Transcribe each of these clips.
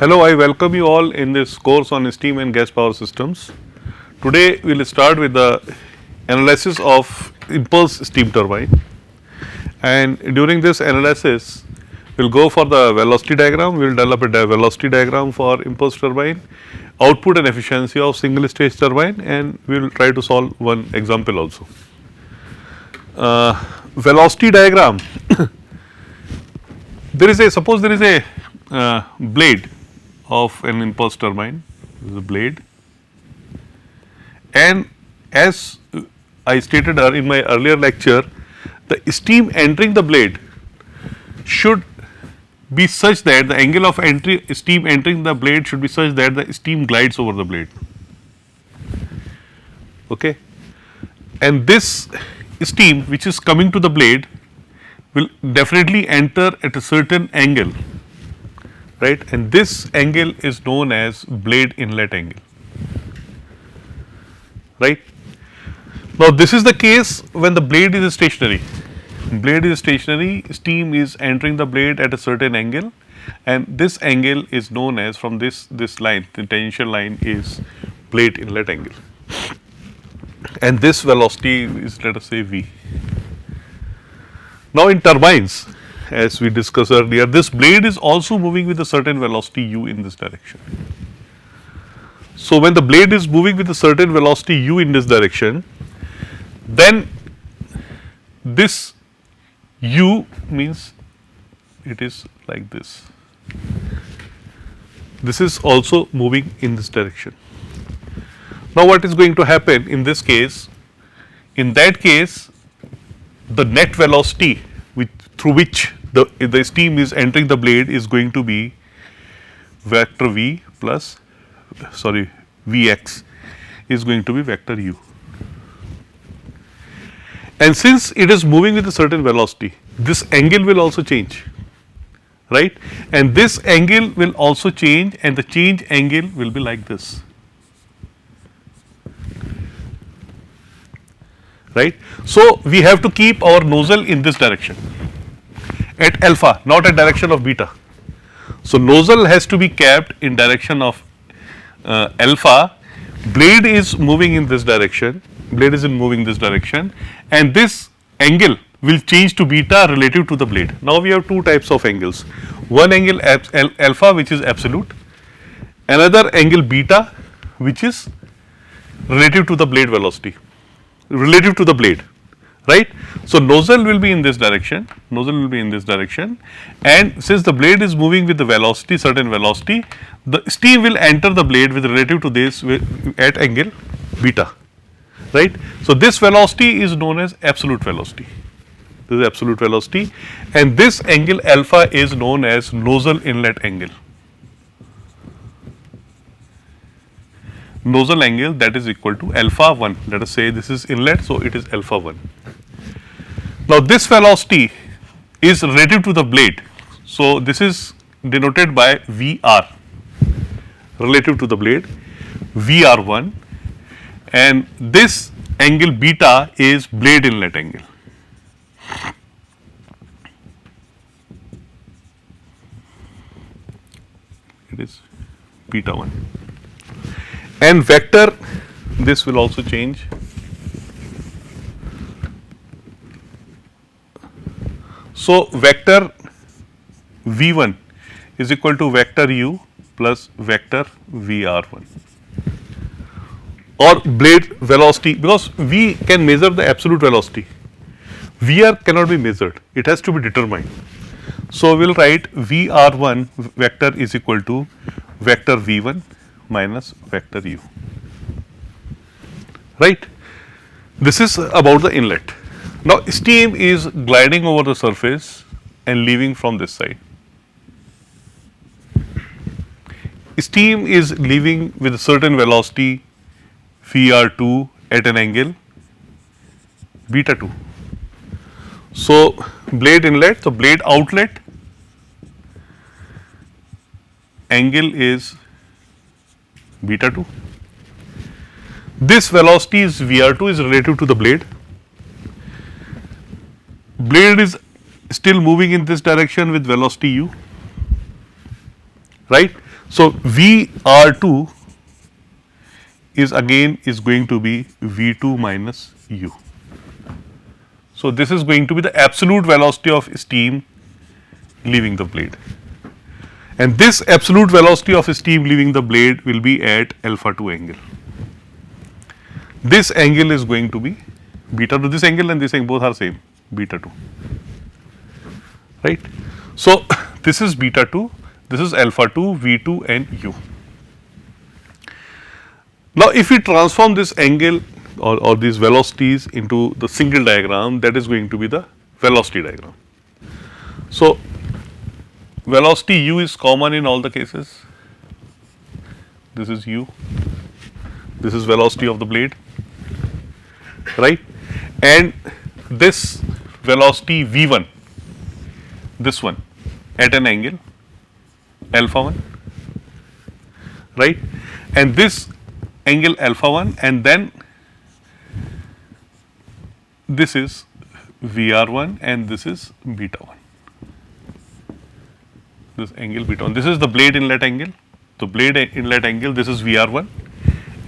Hello, I welcome you all in this course on steam and gas power systems. Today we will start with the analysis of impulse steam turbine, and during this analysis we will go for the velocity diagram. We will develop a velocity diagram for impulse turbine, output and efficiency of single stage turbine, and we will try to solve one example also. Velocity diagram. Suppose there is a blade of an impulse turbine, this is a blade, and as I stated in my earlier lecture, the steam entering the blade should be such that the angle of entry steam entering the blade should be such that the steam glides over the blade. Okay, and this steam which is coming to the blade will definitely enter at a certain angle, right, and this angle is known as blade inlet angle, right. Now, this is the case when the blade is stationary. Blade is stationary, steam is entering the blade at a certain angle, and this angle is known as, from this line, the tangential line is blade inlet angle, and this velocity is, let us say, v. Now, in turbines, as we discussed earlier, this blade is also moving with a certain velocity u in this direction. So, when the blade is moving with a certain velocity u in this direction, then this u means it is like this. This is also moving in this direction. Now, what is going to happen in this case? In that case, the net velocity through which the steam is entering the blade is going to be vector v plus, Vx is going to be vector u. And since it is moving with a certain velocity, this angle will also change, right, and this angle will also change, and the change angle will be like this, right. So, we have to keep our nozzle in this direction at alpha, not at direction of beta. So, nozzle has to be kept in direction of alpha, blade is moving in this direction, and this angle will change to beta relative to the blade. Now, we have two types of angles, one angle alpha which is absolute, another angle beta which is relative to the blade velocity, relative to the blade, right. So, nozzle will be in this direction, and since the blade is moving with the velocity, certain velocity, the steam will enter the blade with relative to this at angle beta, right. So, this velocity is known as absolute velocity, this is absolute velocity, and this angle alpha is known as nozzle inlet angle. Nozzle angle, that is equal to alpha 1, let us say this is inlet, so it is alpha 1. Now, this velocity is relative to the blade, so this is denoted by Vr, relative to the blade, Vr1, and this angle beta is blade inlet angle. It is beta 1. And vector, this will also change. So, vector V1 is equal to vector u plus vector Vr1, or blade velocity, because we can measure the absolute velocity, Vr cannot be measured, it has to be determined. So, we will write Vr1 vector is equal to vector V1 minus vector u, right. This is about the inlet. Now, steam is gliding over the surface and leaving from this side. Steam is leaving with a certain velocity Vr2 at an angle beta 2. So, blade inlet, so blade outlet angle is beta 2. This velocity is Vr2 is relative to the blade. Blade is still moving in this direction with velocity u, right. So, VR2 is again going to be V2 minus U. So, this is going to be the absolute velocity of steam leaving the blade, and this absolute velocity of steam leaving the blade will be at alpha 2 angle. This angle is going to be beta 2, this angle and this angle both are same, beta 2, right. So, this is beta 2, this is alpha 2, V2 and U. Now, if we transform this angle or these velocities into the single diagram, that is going to be the velocity diagram. So, velocity U is common in all the cases, this is U, this is velocity of the blade, right, and this velocity V1, this one at an angle alpha 1, right, and this angle alpha 1, and then this is VR1 and this is beta 1, this angle beta 1, this is the blade inlet angle, the blade inlet angle, this is VR1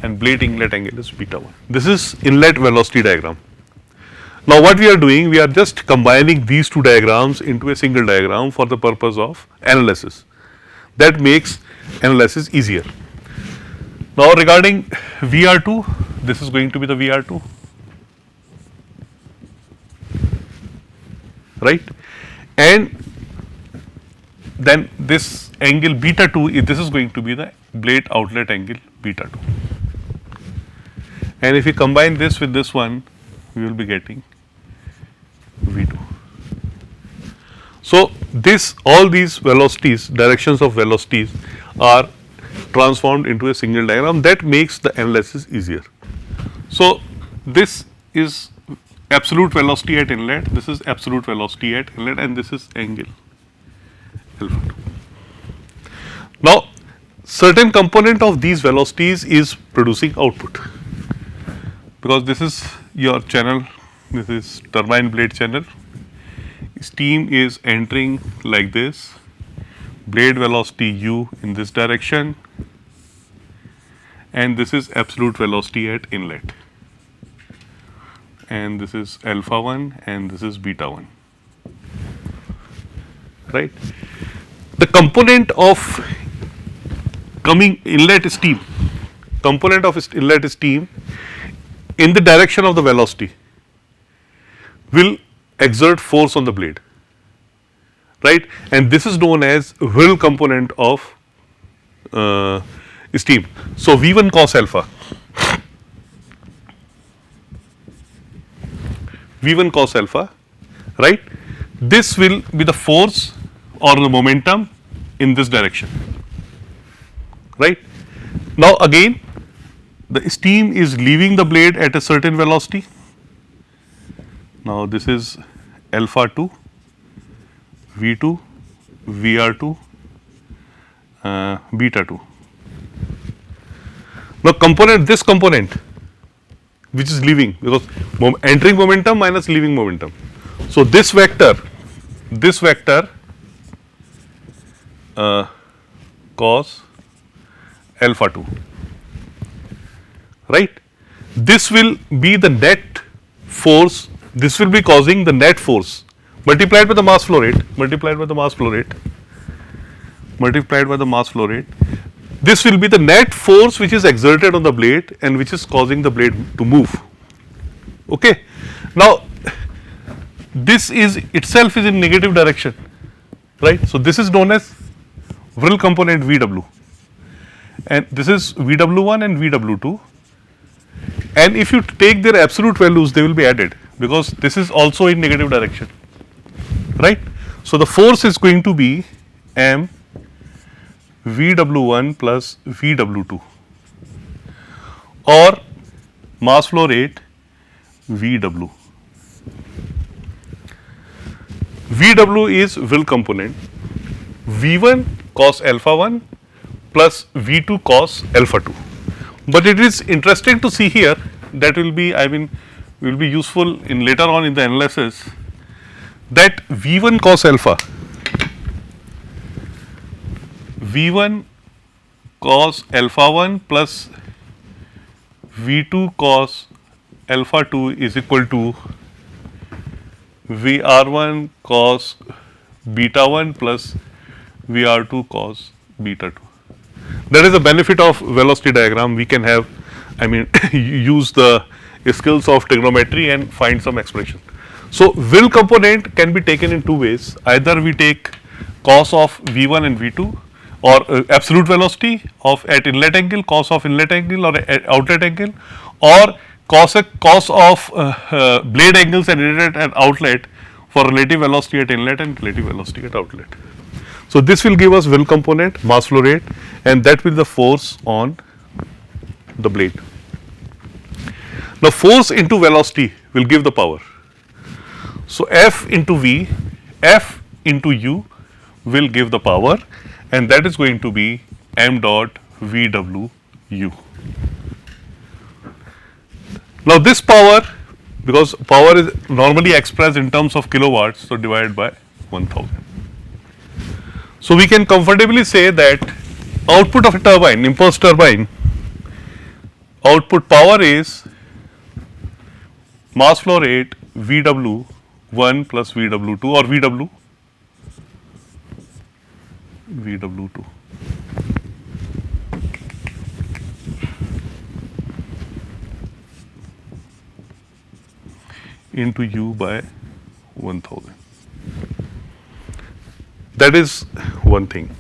and blade inlet angle is beta 1. This is inlet velocity diagram. Now, what we are doing, we are just combining these two diagrams into a single diagram for the purpose of analysis. That makes analysis easier. Now, regarding VR2, this is going to be the VR2, right, and then this angle beta 2, this is going to be the blade outlet angle beta 2, and if we combine this with this one, we will be getting V2. So, this all these velocities, directions of velocities are transformed into a single diagram, that makes the analysis easier. So, this is absolute velocity at inlet, this is absolute velocity at inlet, and this is angle alpha 2. Now, certain component of these velocities is producing output, because this is your channel, this is turbine blade channel, steam is entering like this, blade velocity U in this direction, and this is absolute velocity at inlet, and this is alpha 1 and this is beta 1, right. The component of coming inlet steam, component of inlet steam in the direction of the velocity will exert force on the blade, right, and this is known as whirl component of steam. So, V1 cos alpha, V1 cos alpha, right, this will be the force or the momentum in this direction, right. Now, again the steam is leaving the blade at a certain velocity. Now, this is alpha 2, V2, VR2, beta 2. Now, component, this component which is leaving, because entering momentum minus leaving momentum. So, this vector cos alpha 2, right. This will be the net force, this will be causing the net force multiplied by the mass flow rate, multiplied by the mass flow rate, multiplied by the mass flow rate. This will be the net force which is exerted on the blade and which is causing the blade to move. Okay. Now, this is itself is in negative direction, right. So, this is known as whirl component VW, and this is VW1 and VW2, and if you take their absolute values, they will be added, because this is also in negative direction, right. So, the force is going to be M VW1 plus VW2 or mass flow rate VW. VW is whirl component, V1 cos alpha 1 plus V2 cos alpha 2. But it is interesting to see here, that will be, I mean, will be useful in later on in the analysis, that V1 cos alpha, V1 cos alpha 1 plus V2 cos alpha 2 is equal to VR1 cos beta 1 plus VR2 cos beta 2. That is the benefit of velocity diagram. We can have, I mean, use the skills of trigonometry and find some expression. So, will component can be taken in two ways. Either we take cos of V1 and V2, or absolute velocity of at inlet angle, cos of inlet angle or outlet angle, or cos of blade angles at inlet and outlet for relative velocity at inlet and relative velocity at outlet. So, this will give us will component, mass flow rate, and that will be the force on the blade. Now, force into velocity will give the power. So, F into V, F into U will give the power, and that is going to be m dot VW U. Now, this power, because power is normally expressed in terms of kilowatts, so divided by 1000. So, we can comfortably say that output of a turbine, impulse turbine, output power is mass flow rate VW1 plus VW2 or VW2 into U by 1000. That is one thing.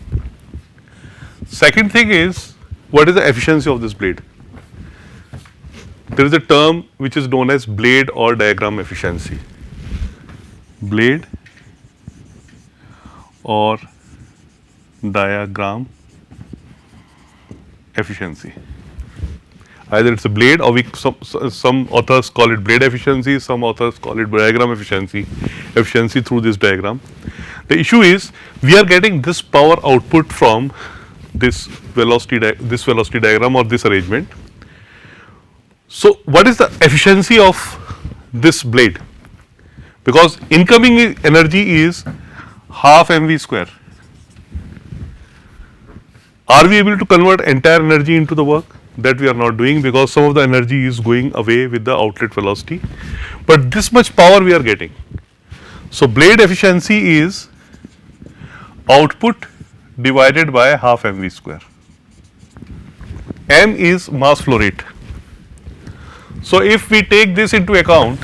Second thing is, what is the efficiency of this blade? There is a term which is known as blade or diagram efficiency. Blade or diagram efficiency. Either it's a blade, or some authors call it blade efficiency, some authors call it diagram efficiency through this diagram. The issue is, we are getting this power output from this velocity diagram or this arrangement. So, what is the efficiency of this blade? Because incoming energy is half mv square. Are we able to convert entire energy into the work? That we are not doing, because some of the energy is going away with the outlet velocity, but this much power we are getting. So, blade efficiency is output divided by half mv square. M is mass flow rate. So, if we take this into account,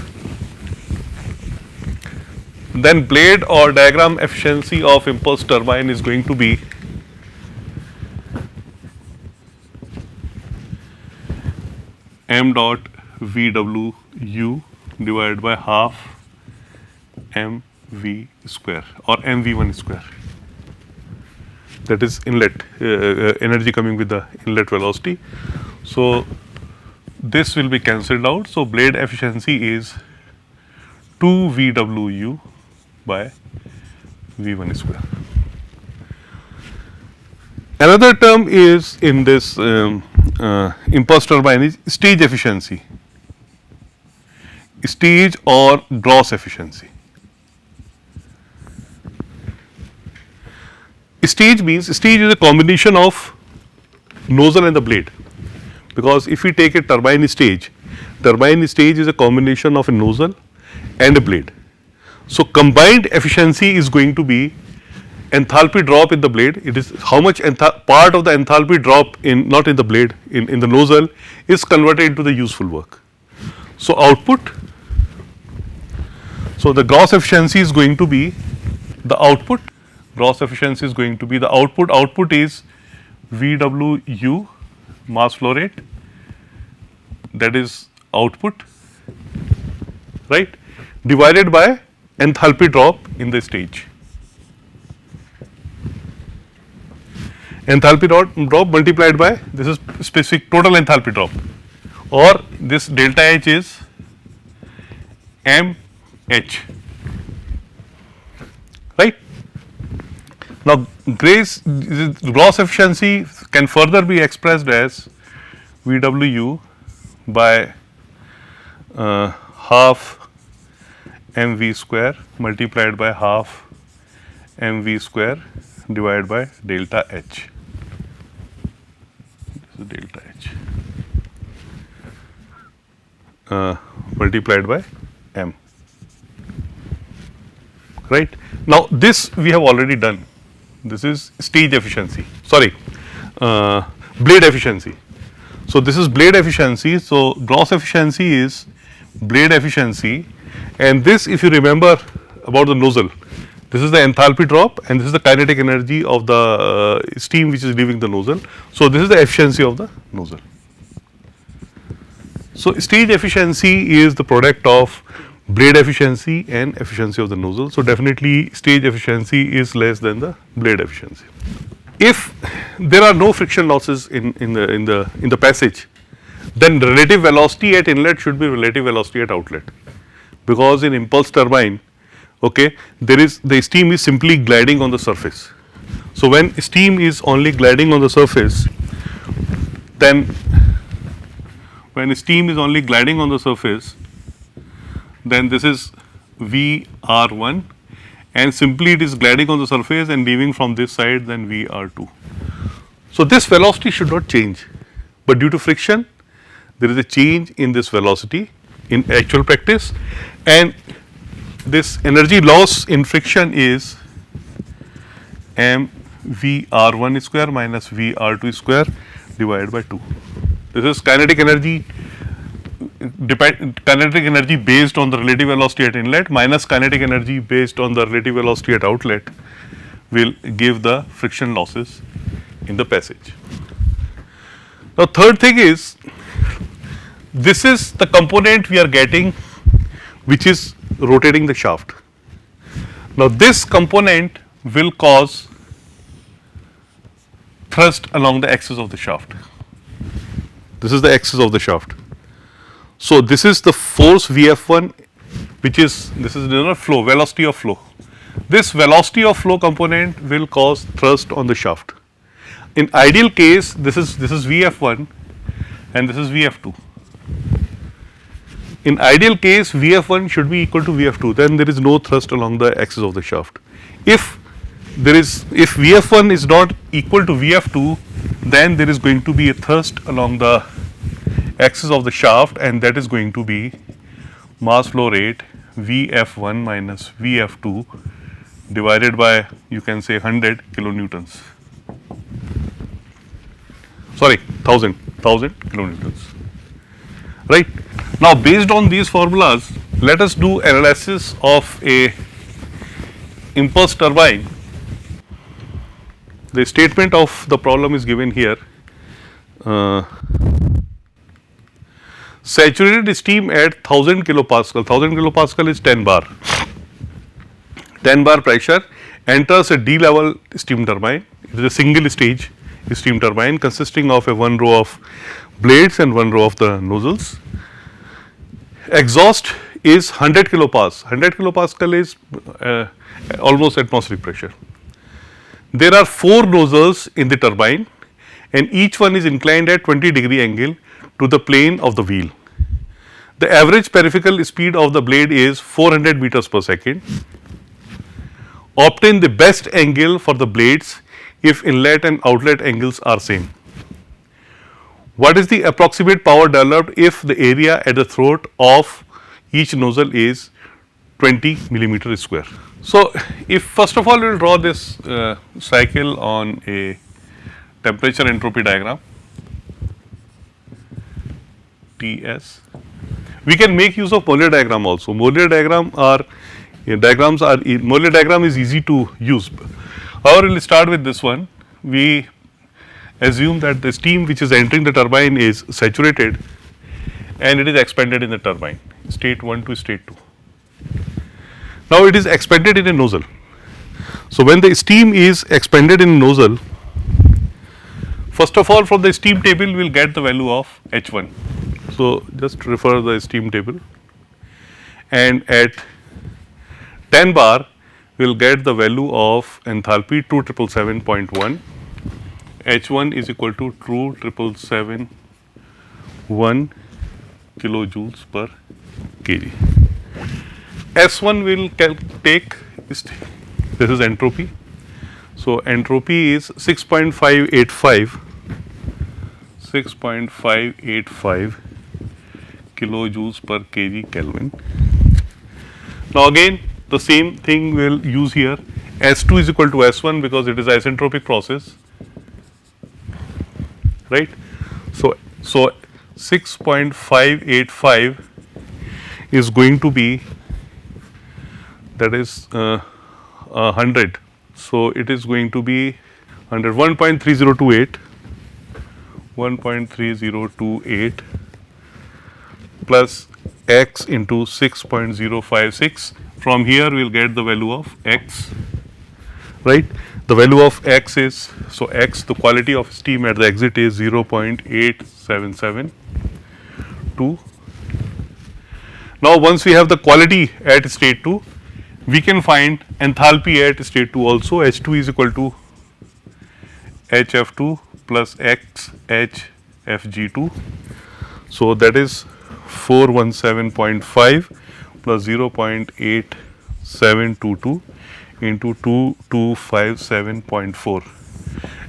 then blade or diagram efficiency of impulse turbine is going to be m dot VWU divided by half mv square or mv1 square. That is inlet energy coming with the inlet velocity. So, this will be cancelled out. So, blade efficiency is 2 VWU by V1 square. Another term is in this impulse turbine is stage efficiency, stage or gross efficiency. Stage means, stage is a combination of nozzle and the blade, because if we take a turbine stage is a combination of a nozzle and a blade. So, combined efficiency is going to be enthalpy drop in the blade. It is how much part of the enthalpy drop in, not in the blade, in the nozzle is converted into the useful work. So, output, so the gross efficiency is going to be the output, gross efficiency is going to be the output is VWU mass flow rate, that is output, right, divided by enthalpy drop in the stage. Enthalpy drop multiplied by this is specific total enthalpy drop, or this delta H is mH, right. Now, gross efficiency can further be expressed as VWU by half mv square multiplied by half mv square divided by delta H. is delta H multiplied by m. Right. Now, this we have already done. This is stage efficiency, sorry, blade efficiency. So, this is blade efficiency. So, gross efficiency is blade efficiency, and this, if you remember about the nozzle, this is the enthalpy drop and this is the kinetic energy of the steam which is leaving the nozzle. So, this is the efficiency of the nozzle. So, stage efficiency is the product of blade efficiency and efficiency of the nozzle. So, definitely stage efficiency is less than the blade efficiency. If there are no friction losses in the passage, then relative velocity at inlet should be relative velocity at outlet, because in impulse turbine, okay, there is the steam is simply gliding on the surface. So, when steam is only gliding on the surface, then when steam is only gliding on the surface, then this is VR1, and simply it is gliding on the surface and leaving from this side, then VR2. So, this velocity should not change, but due to friction there is a change in this velocity in actual practice, and this energy loss in friction is mVR1 square minus VR2 square divided by 2. This is kinetic energy based on the relative velocity at inlet minus kinetic energy based on the relative velocity at outlet will give the friction losses in the passage. Now, third thing is, this is the component we are getting which is rotating the shaft. Now, this component will cause thrust along the axis of the shaft. This is the axis of the shaft. So, this is the force Vf1, which is, this is the flow, velocity of flow. This velocity of flow component will cause thrust on the shaft. In ideal case, this is Vf1 and this is Vf2. In ideal case, Vf1 should be equal to Vf2, then there is no thrust along the axis of the shaft. If Vf1 is not equal to Vf2, then there is going to be a thrust along the axis of the shaft, and that is going to be mass flow rate Vf1 minus Vf2 divided by, you can say, 100 kilonewtons. Sorry, 1000 kilonewtons. Right. Now, based on these formulas, let us do analysis of a impulse turbine. The statement of the problem is given here. Saturated steam at 1000 kilopascal, 1000 kilopascal is 10 bar. 10 bar pressure enters a D level steam turbine. It is a single stage steam turbine consisting of a one row of blades and one row of the nozzles. Exhaust is 100 kilopascal. 100 kilopascal is almost atmospheric pressure. There are 4 nozzles in the turbine, and each one is inclined at 20-degree angle to the plane of the wheel. The average peripheral speed of the blade is 400 meters per second. Obtain the best angle for the blades if inlet and outlet angles are same. What is the approximate power developed if the area at the throat of each nozzle is 20 millimeter square? So, if first of all we will draw this cycle on a temperature entropy diagram Ts. We can make use of Molar diagram also. Molar diagram Molar diagram is easy to use. However, we will start with this one. We assume that the steam which is entering the turbine is saturated and it is expanded in the turbine, state 1 to state 2. Now, it is expanded in a nozzle. So, when the steam is expanded in a nozzle, first of all, from the steam table we will get the value of H1. So, just refer the steam table, and at 10 bar we will get the value of enthalpy 2777.1. H1 is equal to 2771 kilojoules per kg. S1 will take this is entropy. So, entropy is 6.585 6.585 kilojoules per kg Kelvin. Now again the same thing we will use here. S2 is equal to S1 because it is isentropic process, right. So 6.585 is going to be, that is 100. So it is going to be 100, 1.3028 plus x into 6.056. From here we will get the value of x, right. The value of x is, so x, the quality of steam at the exit is 0.8772. Now once we have the quality at state 2, we can find enthalpy at state 2 also. H2 is equal to HF2 plus XHFG2. So that is 417.5 plus 0.8722 into 2257.4,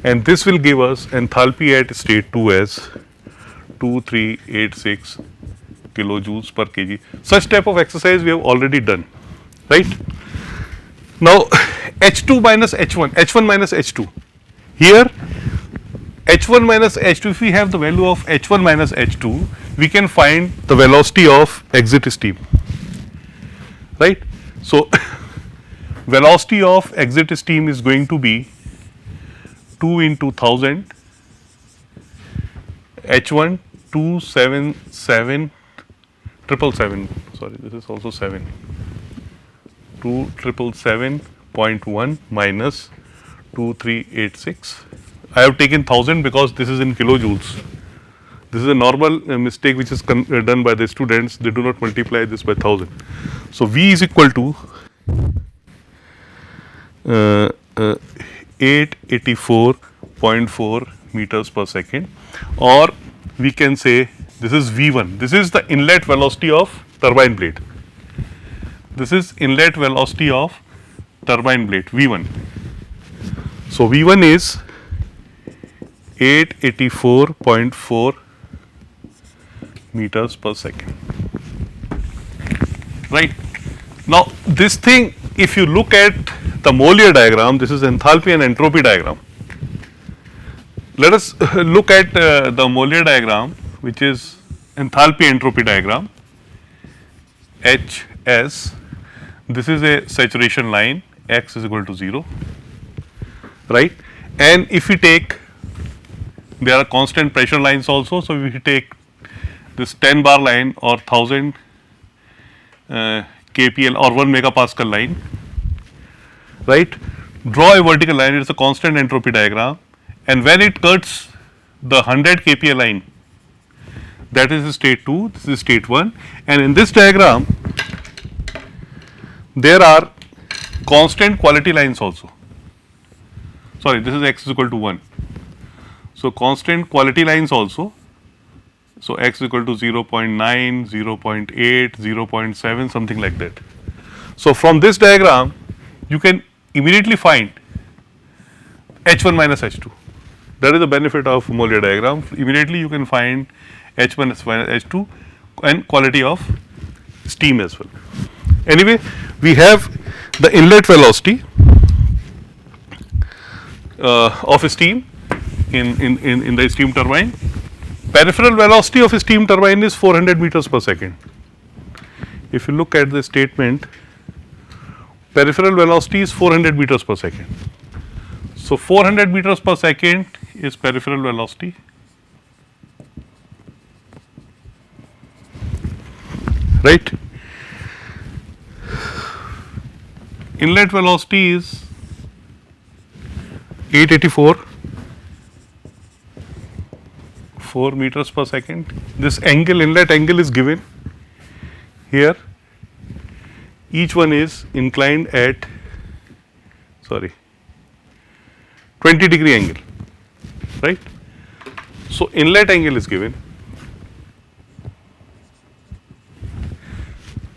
and this will give us enthalpy at state 2 as 2386 kilojoules per kg. Such type of exercise we have already done, right. Now H2 minus H1, H1 minus H2. Here H1 minus H2, if we have the value of H1 minus H2, we can find the velocity of exit steam, right. So velocity of exit steam is going to be 2 into 1000 H1 277, sorry, this is also 7, 2777.1 minus 2386. I have taken 1000 because this is in kilojoules. This is a normal mistake which is done by the students. They do not multiply this by 1000. So V is equal to 884.4 meters per second, or we can say this is V1. This is the inlet velocity of turbine blade. This is inlet velocity of turbine blade, V1. So V1 is 884.4 meters per second, right. Now this thing, if you look at the Molar diagram, this is enthalpy and entropy diagram. Let us look at the Molar diagram, which is enthalpy entropy diagram, HS. This is a saturation line, x is equal to 0, right. And if we take, there are constant pressure lines also. So if we take this 10 bar line or 1000 kPa or 1 megapascal line, right. Draw a vertical line, it is a constant entropy diagram, and when it cuts the 100 kPa line, that is state 2, this is state 1, and in this diagram there are constant quality lines also. Sorry, this is x is equal to 1. So constant quality lines also. So x is equal to 0.9, 0.8, 0.7, something like that. So from this diagram, you can immediately find H1 minus H2. That is the benefit of Molar diagram. Immediately you can find H1 minus H2 and quality of steam as well. Anyway, we have the inlet velocity of steam in the steam turbine. Peripheral velocity of a steam turbine is 400 meters per second. If you look at the statement, peripheral velocity is 400 meters per second. So 400 meters per second is peripheral velocity. Right? Inlet velocity is 884 4 meters per second. This angle, inlet angle is given here. Each one is inclined at 20 degree angle, right. So inlet angle is given.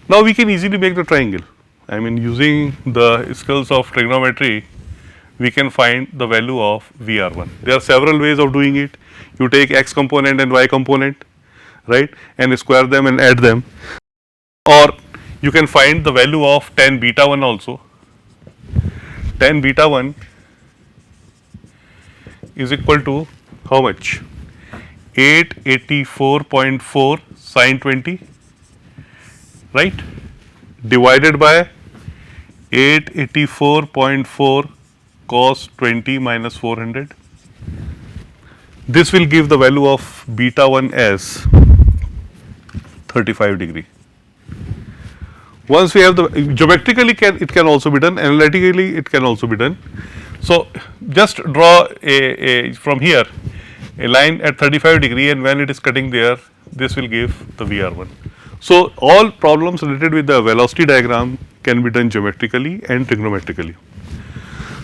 Now we can easily make the triangle. I mean, using the skills of trigonometry, we can find the value of VR1. There are several ways of doing it. You take x component and y component, right, and square them and add them, or you can find the value of tan beta 1 also. Tan beta 1 is equal to how much? 884.4 sin 20, right, divided by 884.4 cos 20 minus 400. This will give the value of beta 1 as 35 degree. Once we have the geometrically it can also be done, analytically it can also be done. So just draw from here a line at 35 degree, and when it is cutting there, this will give the VR1. So all problems related with the velocity diagram can be done geometrically and trigonometrically.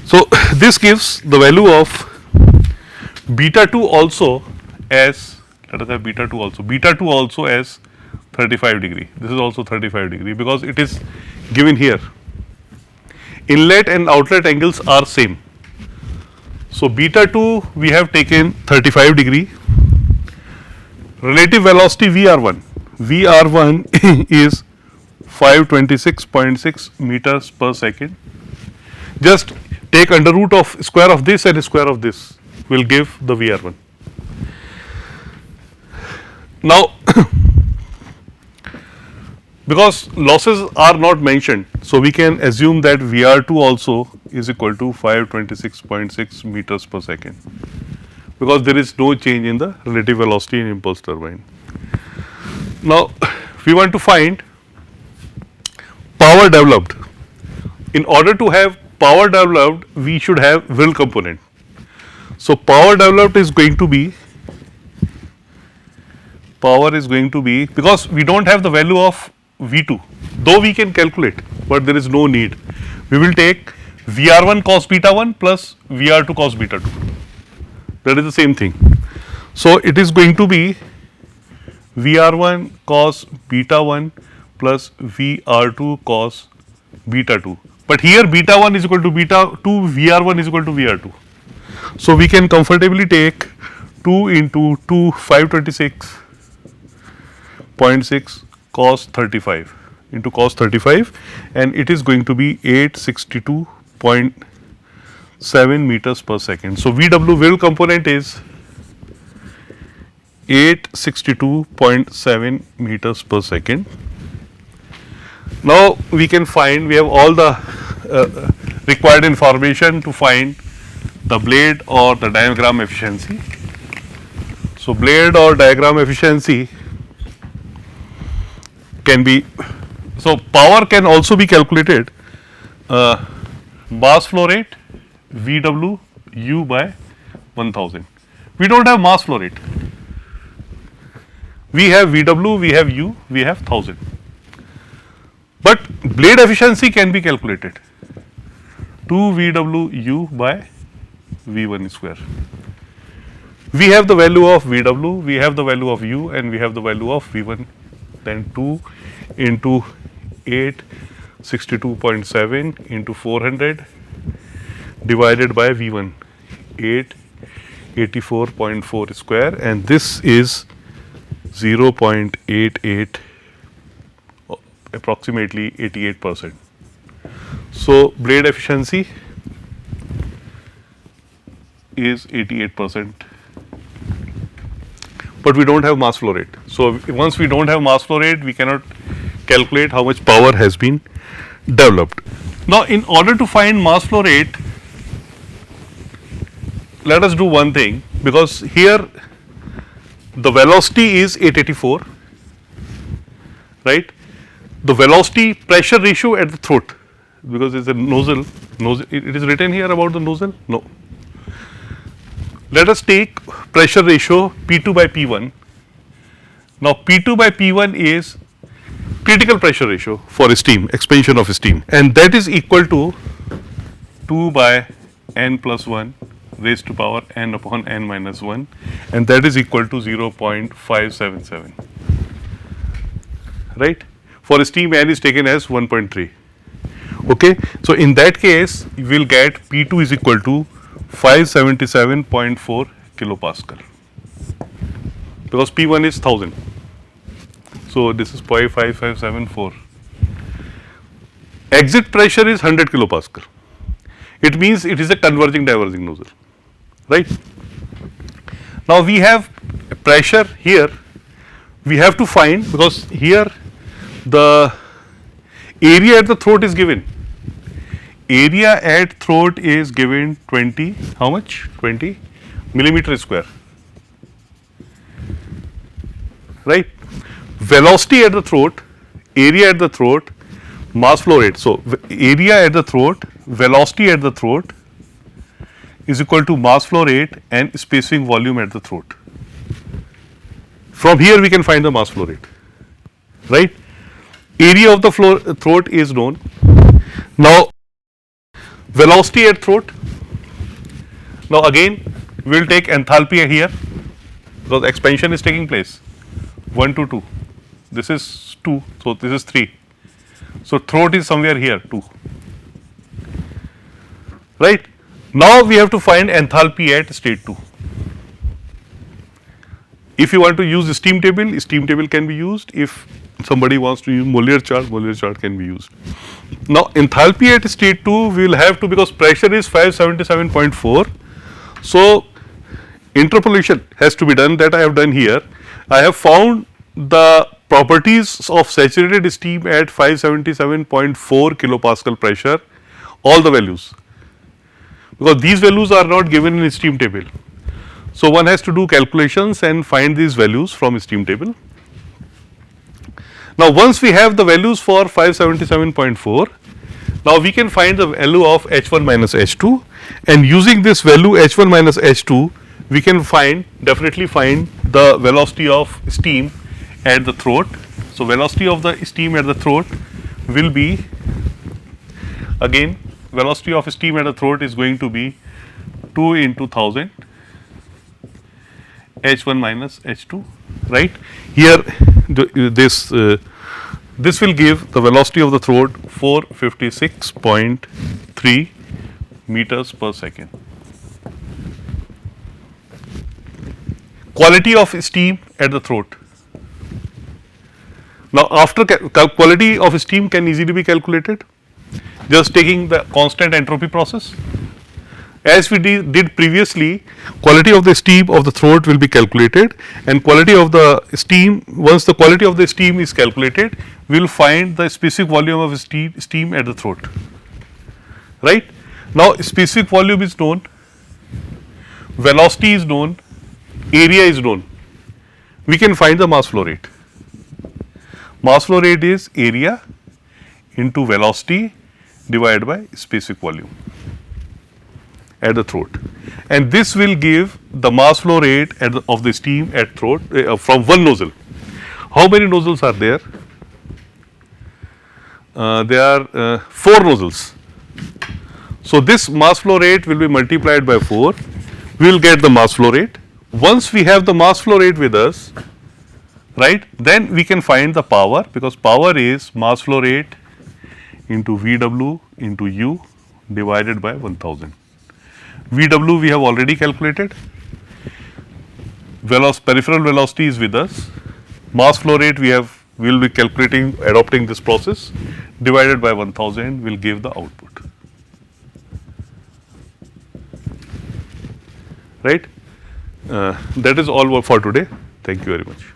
So this gives the value of beta 2 also as, let us have beta 2 also as 35 degree. This is also 35 degree because it is given here. Inlet and outlet angles are same. So beta 2 we have taken 35 degree. Relative velocity VR1 is 526.6 meters per second. Just take under root of square of this and square of this will give the VR1. Now because losses are not mentioned, so we can assume that VR2 also is equal to 526.6 meters per second, because there is no change in the relative velocity in impulse turbine. Now we want to find power developed. In order to have power developed, we should have will component. So power developed is going to be, because we don't have the value of V2, though we can calculate, but there is no need. We will take VR1 cos beta 1 plus VR2 cos beta 2. That is the same thing. So it is going to be VR1 cos beta 1 plus VR2 cos beta 2. But here beta 1 is equal to beta 2, VR1 is equal to VR2. So we can comfortably take 2 into 2, 526.6 cos 35 into cos 35, and it is going to be 862.7 meters per second. So VW will component is 862.7 meters per second. Now we can find, we have all the required information to find the blade or the diagram efficiency. So blade or diagram efficiency can be, so power can also be calculated, mass flow rate VW U by 1000. We don't have mass flow rate. We have VW, we have U, we have 1000. But blade efficiency can be calculated, 2 VW U by V1 square. We have the value of VW, we have the value of U, and we have the value of V1. Then 2 into 862.7 into 400 divided by V1, 884.4 square, and this is 0.88, approximately 88%. So blade efficiency is 88%. But we don't have mass flow rate. So once we don't have mass flow rate, we cannot calculate how much power has been developed. Now in order to find mass flow rate, let us do one thing, because here the velocity is 884, right? The velocity pressure ratio at the throat, because it's a nozzle, it is written here about the nozzle? No. Let us take pressure ratio P2 by P1. Now P2 by P1 is critical pressure ratio for steam, expansion of steam, and that is equal to 2 by n plus 1 raised to power n upon n minus 1, and that is equal to 0.577, right? For steam n is taken as 1.3. Okay. So, in that case you will get P2 is equal to 577.4 kilopascal, because P1 is 1000. So, this is 0.5574. Exit pressure is 100 kilopascal. It means it is a converging diverging nozzle, right. Now, we have pressure here, we have to find, because here the area at the throat is given. Area at throat is given 20, how much? 20 millimeter square, right. Velocity at the throat, area at the throat, mass flow rate. So, area at the throat, velocity at the throat is equal to mass flow rate and specific volume at the throat. From here we can find the mass flow rate, right. Area of the throat is known. Now, velocity at throat. Now, again we will take enthalpy here, because expansion is taking place 1 to 2. This is 2, so this is 3. So, throat is somewhere here 2, right. Now, we have to find enthalpy at state 2. If you want to use steam table can be used. If somebody wants to use Molar chart can be used. Now, enthalpy at state 2 we will have to, because pressure is 577.4. So, interpolation has to be done, that I have done here. I have found the properties of saturated steam at 577.4 kilopascal pressure, all the values, because these values are not given in steam table. So, one has to do calculations and find these values from steam table. Now, once we have the values for 577.4, now we can find the value of H1 minus H2, and using this value H1 minus H2 we can definitely find the velocity of steam at the throat. So, velocity of the steam at the throat will be, again velocity of steam at the throat is going to be 2 into 1000 H1 minus H2, right. Here this will give the velocity of the throat 456.3 meters per second. Quality of steam at the throat. Now, after quality of steam can easily be calculated, just taking the constant entropy process. As we did previously, quality of the steam of the throat will be calculated, and quality of the steam, once the quality of the steam is calculated, we will find the specific volume of steam at the throat, right. Now, specific volume is known, velocity is known, area is known. We can find the mass flow rate. Mass flow rate is area into velocity divided by specific volume at the throat, and this will give the mass flow rate of the steam at throat from one nozzle. How many nozzles are there? There are 4 nozzles. So, this mass flow rate will be multiplied by 4, we will get the mass flow rate. Once we have the mass flow rate with us, right, then we can find the power, because power is mass flow rate into VW into U divided by 1000. VW we have already calculated, peripheral velocity is with us, mass flow rate we will be calculating, adopting this process, divided by 1000 will give the output, right. That is all for today. Thank you very much.